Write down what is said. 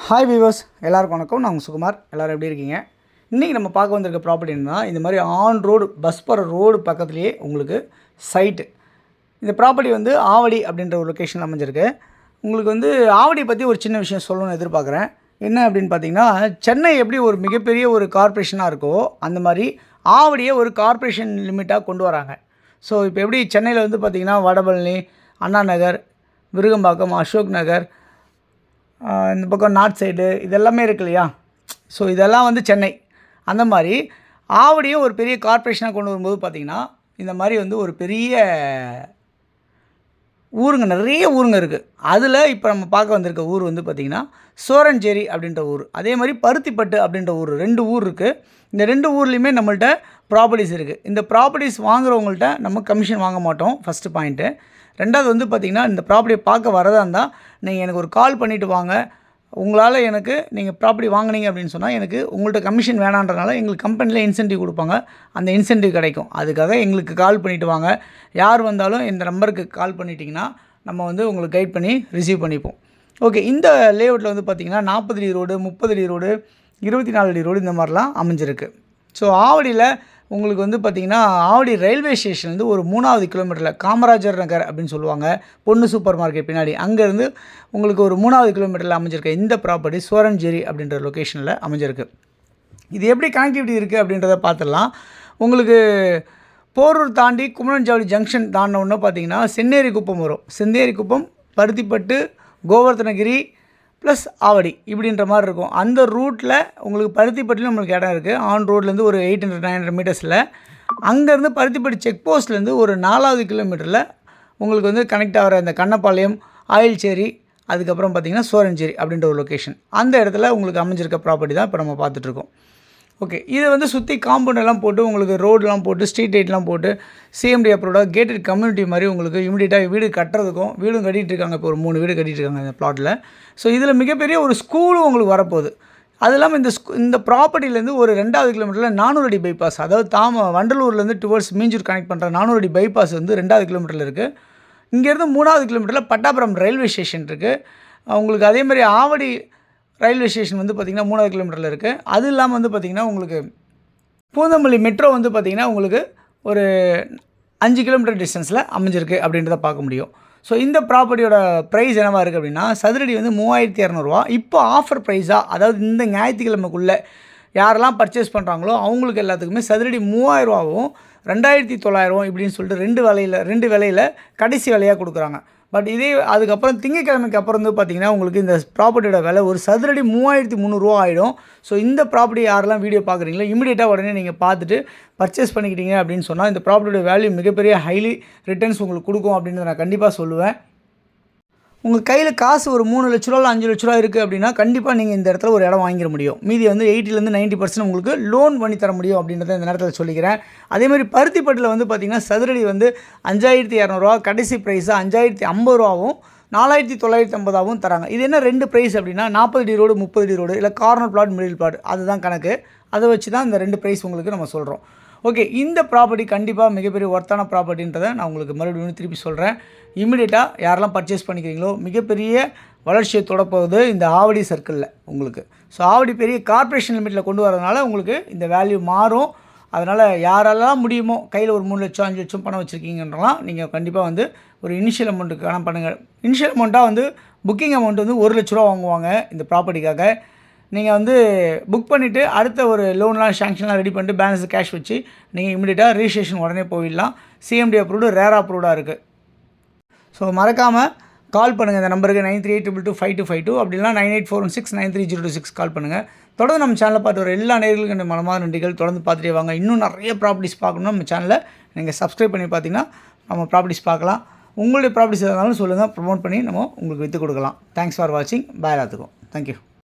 Hi viewers, எல்லாருக்கும் வணக்கம். நான் சுகுமார். எல்லோரும் எப்படி இருக்கீங்க? இன்றைக்கி நம்ம பார்க்க வந்திருக்க ப்ராப்பர்ட்டி என்னன்னா, இந்த மாதிரி ஆன் ரோடு பஸ் போகிற ரோடு பக்கத்துலேயே உங்களுக்கு சைட்டு. இந்த ப்ராப்பர்ட்டி வந்து ஆவடி அப்படின்ற ஒரு லொக்கேஷனில் அமைஞ்சிருக்கு. உங்களுக்கு வந்து ஆவடி பற்றி ஒரு சின்ன விஷயம் சொல்லணும்னு எதிர்பார்க்குறேன். என்ன அப்படின்னு பார்த்தீங்கன்னா, சென்னை எப்படி ஒரு மிகப்பெரிய ஒரு கார்ப்பரேஷனாக இருக்கோ அந்த மாதிரி ஆவடியை ஒரு கார்ப்பரேஷன் லிமிட்டாக கொண்டு வராங்க. ஸோ இப்போ எப்படி சென்னையில் வந்து பார்த்திங்கன்னா வடபழனி, அண்ணா நகர், விருகம்பாக்கம், அசோக் நகர், இந்த பக்கம் நார்த் சைடு இதெல்லாமே இருக்கு இல்லையா? ஸோ இதெல்லாம் வந்து சென்னை. அந்த மாதிரி ஆவடியும் ஒரு பெரிய கார்ப்பரேஷனாக கொண்டு வரும்போது பார்த்திங்கன்னா, இந்த மாதிரி வந்து ஒரு பெரிய ஊருங்க, நிறைய ஊருங்க இருக்குது. அதில் இப்போ நம்ம பார்க்க வந்திருக்க ஊர் வந்து பார்த்திங்கன்னா சோரஞ்சேரி அப்படின்ற ஊர். அதே மாதிரி பருத்திப்பட்டு அப்படின்ற ஊர், 2 ஊர் இருக்குது. இந்த 2 ஊர்லேயுமே நம்மள்ட்ட ப்ராப்பர்ட்டிஸ் இருக்குது. இந்த ப்ராப்பர்ட்டிஸ் வாங்குறவங்கள்ட்ட நம்ம கமிஷன் வாங்க மாட்டோம், ஃபஸ்ட்டு பாயிண்ட்டு. ரெண்டாவது வந்து பார்த்திங்கன்னா, இந்த ப்ராப்பர்ட்டியை பார்க்க வரதா இருந்தால் நீங்கள் எனக்கு ஒரு கால் பண்ணிவிட்டு வாங்க. உங்களால் எனக்கு நீங்கள் ப்ராப்பர்ட்டி வாங்கினீங்க அப்படின்னு சொன்னால் எனக்கு உங்கள்கிட்ட கமிஷன் வேணான்றனால எங்களுக்கு கம்பெனியில் இன்சென்டிவ் கொடுப்பாங்க. அந்த இன்சென்டிவ் கிடைக்கும். அதுக்காக எங்களுக்கு கால் பண்ணிவிட்டு வாங்க. யார் வந்தாலும் இந்த நம்பருக்கு கால் பண்ணிட்டீங்கன்னா நம்ம வந்து உங்களுக்கு கைட் பண்ணி ரிசீவ் பண்ணிப்போம். ஓகே, இந்த லேஅவுட்டில் வந்து பார்த்திங்கன்னா 40 அடி ரோடு, 30 அடி ரோடு, 24 அடி ரோடு இந்த மாதிரிலாம் அமைஞ்சிருக்கு. ஸோ ஆவடியில் உங்களுக்கு வந்து பார்த்திங்கன்னா ஆவடி ரயில்வே ஸ்டேஷன்லேருந்து ஒரு 3வது கிலோமீட்டரில் காமராஜர் நகர் அப்படின்னு சொல்லுவாங்க, பொண்ணு சூப்பர் மார்க்கெட் பின்னாடி, அங்கேருந்து உங்களுக்கு ஒரு 3வது கிலோமீட்டரில் அமைஞ்சிருக்கு இந்த ப்ராப்பர்ட்டி சோரஞ்சேரி அப்படின்ற லொக்கேஷனில் அமைஞ்சிருக்கு. இது எப்படி கனெக்டிவிட்டி இருக்குது அப்படின்றத பார்த்துடலாம். உங்களுக்கு போரூர் தாண்டி குமரன்சாவடி ஜங்ஷன் தாண்டினோன்னு பார்த்திங்கன்னா சென்னேரி குப்பம் வரும். சென்னேரி குப்பம், பருத்திப்பட்டு, கோவர்த்தனகிரி ப்ளஸ் ஆவடி இப்படின்ற மாதிரி இருக்கும். அந்த ரூட்டில் உங்களுக்கு பருத்திப்பட்டிலும் நம்மளுக்கு இடம் இருக்குது. ஆன் ரோட்லேருந்து ஒரு 800-900 மீட்டர்ஸில். அங்கேருந்து பருத்திப்பட்டி செக் போஸ்ட்லேருந்து ஒரு 4வது கிலோமீட்டரில் உங்களுக்கு வந்து கனெக்ட் ஆகிற இந்த கண்ணப்பாளையம், ஆயில்சேரி, அதுக்கப்புறம் பார்த்திங்கன்னா சோரஞ்சேரி அப்படின்ற ஒரு லொக்கேஷன். அந்த இடத்துல உங்களுக்கு அமைஞ்சிருக்க ப்ராப்பர்ட்டி தான் இப்போ நம்ம பார்த்துட்ருக்கோம். ஓகே, இதை வந்து சுற்றி காம்பவுண்டெல்லாம் போட்டு உங்களுக்கு ரோடெலாம் போட்டு ஸ்ட்ரீட் லைட்லாம் போட்டு சிஎம்டி அப்ரூவ்டாக கேட்டட் கம்யூனிட்டி மாதிரி உங்களுக்கு இமீடியட்டாக வீடு கட்டுறதுக்கும் வீடும் கட்டிகிட்டு இருக்காங்க. இப்போ ஒரு 3 வீடு கட்டிகிட்டு இருக்காங்க இந்த ப்ளாட்டில். ஸோ இதில் மிகப்பெரிய ஒரு ஸ்கூலும் உங்களுக்கு வரப்போகுது. அது இல்லாமல் இந்த ப்ராப்பர்ட்டிலேருந்து ஒரு 2வது கிலோமீட்டரில் 400 அடி பைபாஸ், அதாவது வண்டலூர்லேருந்து டுவர்ட்ஸ் மீஞ்சூர் கனெக்ட் பண்ணுற 400 அடி பைபாஸ் வந்து 2வது கிலோமீட்டரில் இருக்குது. இங்கேருந்து 3வது கிலோமீட்டரில் பட்டாபுரம் ரயில்வே ஸ்டேஷன் இருக்குது. உங்களுக்கு அதேமாதிரி ஆவடி ரயில்வே ஸ்டேஷன் வந்து பார்த்திங்கன்னா 3வது கிலோமீட்டரில் இருக்குது. அது இல்லாமல் வந்து பார்த்திங்கன்னா உங்களுக்கு பூந்தமல்லி மெட்ரோ வந்து பார்த்திங்கன்னா உங்களுக்கு ஒரு 5 கிலோமீட்டர் டிஸ்டன்ஸில் அமைஞ்சிருக்கு அப்படின்றத பார்க்க முடியும். ஸோ இந்த ப்ராப்பர்ட்டியோட ப்ரைஸ் என்னவாக இருக்குது அப்படின்னா, சதுரடி வந்து 3200 ரூபா. இப்போ ஆஃபர் ப்ரைஸாக, அதாவது இந்த ஞாயிற்றுக்கிழமைக்குள்ளே யாரெல்லாம் பர்ச்சேஸ் பண்ணுறாங்களோ அவங்களுக்கு எல்லாத்துக்குமே சதுரடி 3000 ரூபாவும் 2900 இப்படின்னு சொல்லிட்டு 2 விலையில் கடைசி விலையாக கொடுக்குறாங்க. பட் இதே அதுக்கப்புறம் திங்கட்கிழமைக்கு அப்புறம் வந்து பார்த்திங்கன்னா உங்களுக்கு இந்த ப்ராப்பர்ட்டியோட விலை ஒரு சதுரடி 3300 ரூபா ஆகிடும். ஸோ இந்த ப்ராப்பர்ட்டி யாரெல்லாம் வீடியோ பார்க்குறீங்களோ இமீடியட்டாக உடனே நீங்கள் பார்த்துட்டு பர்ச்சேஸ் பண்ணிக்கிட்டீங்க அப்படின்னு சொன்னால் இந்த ப்ராப்பர்ட்டியோட வேல்யூ மிகப்பெரிய ஹைலி ரிட்டர்ன்ஸ் உங்களுக்கு கொடுக்கும் அப்படின்னு நான் கண்டிப்பாக சொல்லுவேன். உங்கள் கையில் காசு ஒரு 3 லட்ச ரூபா 5 லட்ச ரூபா இருக்குது அப்படின்னா கண்டிப்பாக நீங்கள் இந்த இடத்துல ஒரு இடம் வாங்கிட முடியும். மீதி வந்து 80-90% உங்களுக்கு லோன் பண்ணி தர முடியும் அப்படின்றத இந்த நேரத்தில் சொல்லிக்கிறேன். அதேமாதிரி பருத்திப்பட்டில் வந்து பார்த்திங்கன்னா சதுரடி வந்து 5200 ரூபா, கடைசி ப்ரைஸாக 5050 ரூபாவும் 4950 தராங்க. இது என்ன 2 ப்ரைஸ் அப்படின்னா 40 அடி ரோடு, 30 அடி ரோடு, இல்லை கார்னர் பிளாட், மிடில் பிளாட், அதுதான் கணக்கு. அதை வச்சு தான் இந்த 2 ப்ரைஸ் உங்களுக்கு நம்ம சொல்கிறோம். ஓகே, இந்த ப்ராப்பர்ட்டி கண்டிப்பாக மிகப்பெரிய ஒர்த்தான ப்ராப்பர்ட்டின்றதை நான் உங்களுக்கு மறுபடியும் திருப்பி சொல்கிறேன். இமீடியட்டாக யாரெல்லாம் பர்ச்சேஸ் பண்ணிக்கிறீங்களோ மிகப்பெரிய வளர்ச்சியை தொடப்போகுது இந்த ஆவடி சர்க்கிளில் உங்களுக்கு. ஸோ ஆவடி பெரிய கார்ப்பரேஷன் லிமிட்டில் கொண்டு வரதுனால உங்களுக்கு இந்த வேல்யூ மாறும். அதனால் யாரெல்லாம் முடியுமோ கையில் ஒரு 3 லட்சம் 5 லட்சம் பணம் வச்சுருக்கீங்கன்றலாம் நீங்கள் கண்டிப்பாக வந்து ஒரு இனிஷியல் அமௌண்ட்டுக்கு பணம் பண்ணுங்கள். இனிஷியல் அமௌண்ட்டாக வந்து புக்கிங் அமௌண்ட் வந்து 1 லட்ச ரூபா வாங்குவாங்க இந்த ப்ராப்பர்ட்டிக்காக. நீங்கள் வந்து புக் பண்ணிவிட்டு அடுத்த ஒரு லோன்லாம் சேங்ஷன்லாம் ரெடி பண்ணிட்டு பேலன்ஸ் கேஷ் வச்சு நீங்கள் இமீடியட்டாக ரிஜிஸ்ட்ரேஷன் உடனே போயிடலாம். சிஎம்டி அப்ரூவ்டு, ரேர் அப்ரூவ்டாக இருக்குது. ஸோ மறக்காமல் கால் பண்ணுங்கள் இந்த நம்பருக்கு 9382252252, அப்படின்னா 9841693026 கால் பண்ணுங்கள். தொடர்ந்து நம்ம சேனலை பார்த்து வர எல்லா நேயர்களுக்கும் இந்த மனமார்ந்த நன்றிகள். தொடர்ந்து பார்த்துட்டே வாங்க. இன்னும் நிறைய ப்ராப்பர்ட்டிஸ் பார்க்கணும்னா நம்ம சேனலை நீங்கள் சப்ஸ்கிரைப் பண்ணி பார்த்தீங்கன்னா நம்ம ப்ராப்பர்ட்டிஸ் பார்க்கலாம். உங்களுடைய ப்ராப்பர்ட்டிஸ் எதாலும் சொல்லுங்கள், ப்ரமோட் பண்ணி நம்ம உங்களுக்கு விற்று கொடுக்கலாம். தேங்க்ஸ் ஃபார் வாட்சிங். பாய் எல்லாத்துக்கும். தேங்க்யூ.